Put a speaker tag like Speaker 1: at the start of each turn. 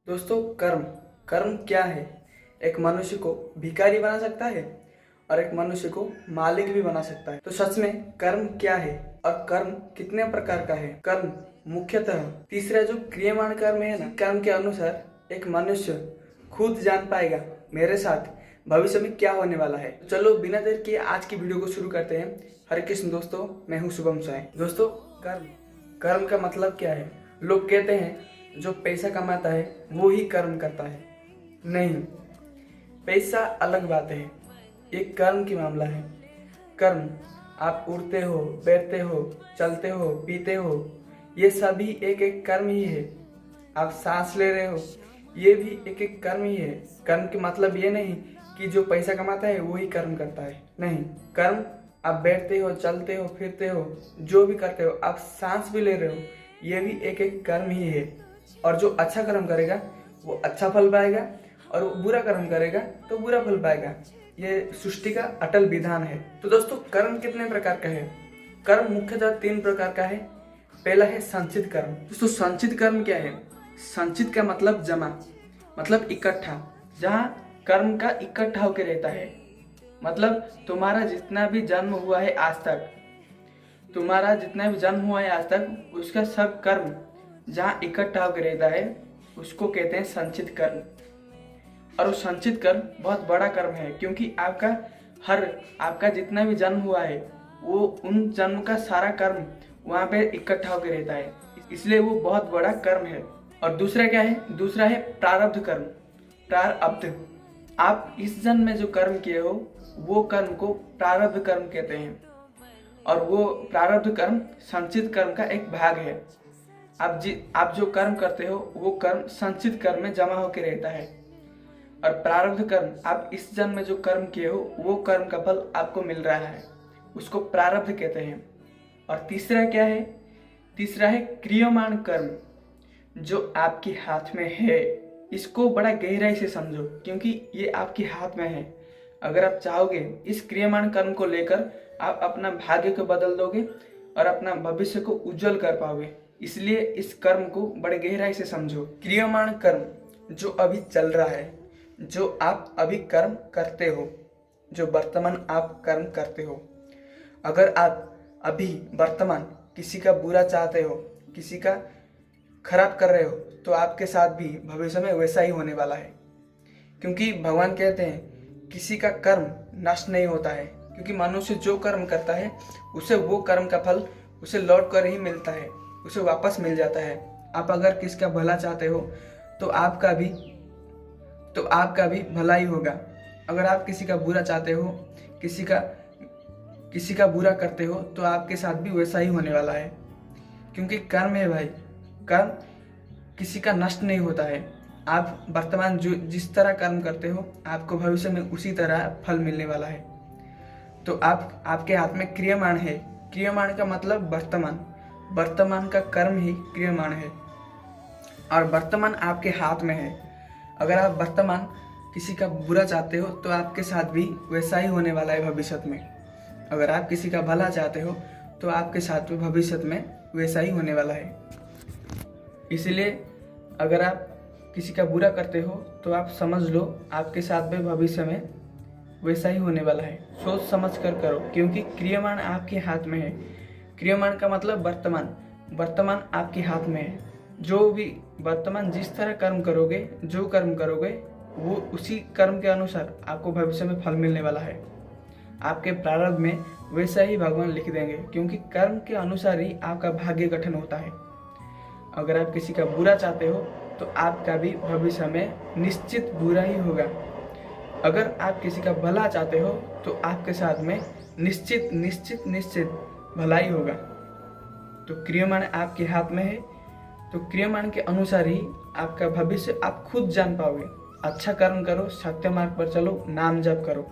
Speaker 1: दोस्तों, कर्म कर्म क्या है? एक मनुष्य को भिखारी बना सकता है और एक मनुष्य को मालिक भी बना सकता है। तो सच में कर्म क्या है और कर्म कितने प्रकार का है? कर्म मुख्यतः तीसरा जो क्रियमाण कर्म है ना, कर्म के अनुसार एक मनुष्य खुद जान पाएगा मेरे साथ भविष्य में क्या होने वाला है। तो चलो बिना देर किए आज की वीडियो को शुरू करते हैं। हरे कृष्ण दोस्तों, मैं हूँ शुभम साय। दोस्तों, कर्म कर्म का मतलब क्या है? लोग कहते हैं जो पैसा कमाता है वो ही कर्म करता है। नहीं, पैसा अलग बात है, एक कर्म की मामला है। कर्म आप उड़ते हो, बैठते हो, चलते हो, पीते हो, ये सभी एक एक कर्म ही है। आप सांस ले रहे हो, ये भी एक एक कर्म ही है। कर्म के मतलब ये नहीं कि जो पैसा कमाता है वो ही कर्म करता है। नहीं, कर्म आप बैठते हो, चलते हो, फिरते हो, जो भी करते हो, आप सांस भी ले रहे हो, ये भी एक एक कर्म ही है। और जो अच्छा कर्म करेगा वो अच्छा फल पाएगा और वो बुरा कर्म करेगा तो बुरा फल पाएगा। ये सृष्टि का अटल विधान है। तो दोस्तों, कर्म कितने प्रकार का है? कर्म मुख्यतः 3 प्रकार का है। पहला है संचित कर्म। दोस्तों, संचित कर्म क्या है? संचित का मतलब जमा, मतलब इकट्ठा, जहाँ कर्म का इकट्ठा होकर रहता है। मतलब तुम्हारा जितना भी जन्म हुआ है आज तक, तुम्हारा जितना भी जन्म हुआ है आज तक, उसका सब कर्म जहाँ इकट्ठा होकर रहता है उसको कहते हैं संचित कर्म। और वो संचित कर्म बहुत बड़ा कर्म है, क्योंकि आपका जितना भी जन्म हुआ है वो उन जन्म का सारा कर्म वहाँ पे इकट्ठा होकर रहता है, इसलिए वो बहुत बड़ा कर्म है। और दूसरा क्या है? दूसरा है प्रारब्ध कर्म। प्रारब्ध, आप इस जन्म में जो कर्म किए हो वो कर्म को प्रारब्ध कर्म कहते हैं। और वो प्रारब्ध कर्म संचित कर्म का एक भाग है। आप जो कर्म करते हो वो कर्म संचित कर्म में जमा होकर रहता है। और प्रारब्ध कर्म, आप इस जन्म में जो कर्म किए हो वो कर्म का फल आपको मिल रहा है, उसको प्रारब्ध कहते हैं। और तीसरा क्या है? तीसरा है क्रियमाण कर्म, जो आपके हाथ में है। इसको बड़ा गहराई से समझो, क्योंकि ये आपके हाथ में है। अगर आप चाहोगे इस क्रियमाण कर्म को लेकर आप अपना भाग्य को बदल दोगे और अपना भविष्य को उज्जवल कर पाओगे। इसलिए इस कर्म को बड़े गहराई से समझो। क्रियमाण कर्म जो अभी चल रहा है, जो आप अभी कर्म करते हो, जो वर्तमान आप कर्म करते हो। अगर आप अभी वर्तमान किसी का बुरा चाहते हो, किसी का खराब कर रहे हो, तो आपके साथ भी भविष्य में वैसा ही होने वाला है। क्योंकि भगवान कहते हैं किसी का कर्म नष्ट नहीं होता है, क्योंकि मनुष्य जो कर्म करता है उसे वो कर्म का फल उसे लौट कर ही मिलता है, उसे वापस मिल जाता है। आप अगर किसका भला चाहते हो तो आपका भी भला ही होगा। अगर आप किसी का बुरा चाहते हो, किसी का बुरा करते हो, तो आपके साथ भी वैसा ही होने वाला है। क्योंकि कर्म है भाई, कर्म किसी का नष्ट नहीं होता है। आप वर्तमान जो जिस तरह कर्म करते हो, आपको भविष्य में उसी तरह फल मिलने वाला है। तो आपके हाथ में क्रियमाण है। क्रियमाण का मतलब वर्तमान का कर्म ही क्रियमाण है, और वर्तमान आपके हाथ में है। अगर आप वर्तमान किसी का बुरा चाहते हो तो आपके साथ भी वैसा ही होने वाला है भविष्य में। अगर आप किसी का भला चाहते हो तो आपके साथ भी भविष्य में वैसा ही होने वाला है। इसलिए अगर आप किसी का बुरा करते हो तो आप समझ लो आपके साथ भी भविष्य में वैसा ही होने वाला है। सोच समझ कर करो, क्योंकि क्रियमाण आपके हाथ में है। क्रियमाण का मतलब वर्तमान आपके हाथ में है। जो भी वर्तमान जिस तरह कर्म करोगे, जो कर्म करोगे, वो उसी कर्म के अनुसार आपको भविष्य में फल मिलने वाला है। आपके प्रारब्ध में वैसा ही भगवान लिख देंगे, क्योंकि कर्म के अनुसार ही आपका भाग्य गठन होता है। अगर आप किसी का बुरा चाहते हो तो आपका भी भविष्य में निश्चित बुरा ही होगा। अगर आप किसी का भला चाहते हो तो आपके साथ में निश्चित भलाई होगा। तो क्रियमाण आपके हाथ में है, तो क्रियमाण के अनुसार ही आपका भविष्य आप खुद जान पाओगे। अच्छा कर्म करो, सत्य मार्ग पर चलो, नाम जप करो।